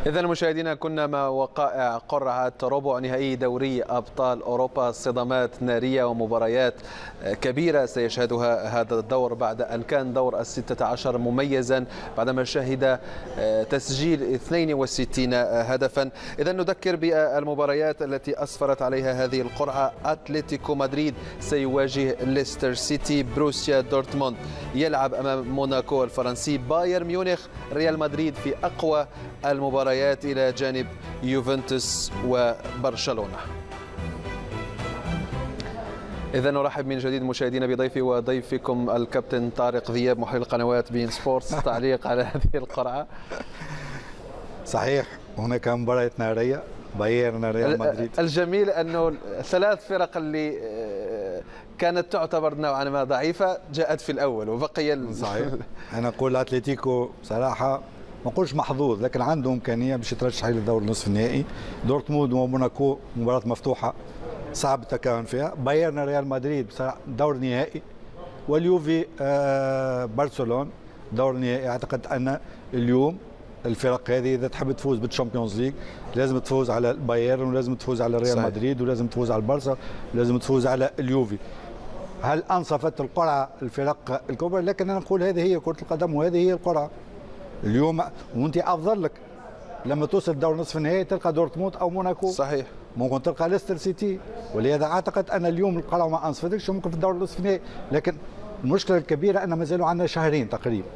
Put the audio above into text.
إذا مشاهدينا كنا مع وقائع قرعة ربع نهائي دوري أبطال أوروبا، صدمات نارية ومباريات كبيرة سيشهدها هذا الدور بعد أن كان دور ال16 مميزا بعدما شهد تسجيل 62 هدفا. إذا نذكر بالمباريات التي أسفرت عليها هذه القرعة. أتلتيكو مدريد سيواجه ليستر سيتي، بروسيا دورتموند يلعب أمام موناكو الفرنسي، بايرن ميونخ ريال مدريد في أقوى المباريات إلى جانب يوفنتوس وبرشلونة. إذا نرحب من جديد مشاهدينا بضيفي وضيفكم الكابتن طارق ذياب محلل قنوات بين سبورتس. تعليق على هذه القرعة؟ صحيح، هناك مباراة نارية، بايرن ريال مدريد. الجميل أنه الثلاث فرق اللي كانت تعتبر نوعا ما ضعيفة جاءت في الأول وبقي صحيح. أنا أقول أتلتيكو صراحة ما نقولش محظوظ، لكن عنده إمكانية باش يترشح للدور النصف النهائي. دورتموند وموناكو مباراة مفتوحة صعب التكهن فيها. بايرن ريال مدريد بصراحة دور نهائي، واليوفي برشلونة دور نهائي. أعتقد أن اليوم الفرق هذه إذا تحب تفوز بالشامبيونز ليج لازم تفوز على بايرن، ولازم تفوز على ريال مدريد، ولازم تفوز على البارسا، ولازم تفوز على اليوفي. هل أنصفت القرعة الفرق الكبرى؟ لكن أنا نقول هذه هي كرة القدم وهذه هي القرعة اليوم. وأنت أفضل لك لما توصل دور نصف النهائي تلقى دورتموند أو موناكو، صحيح، ممكن تلقى ليستر سيتي. ولهذا أعتقد أن اليوم القرعة ما أنصفتكش، ممكن في الدور نصف النهائي. لكن المشكلة الكبيرة أن ما زالوا عندنا شهرين تقريبا.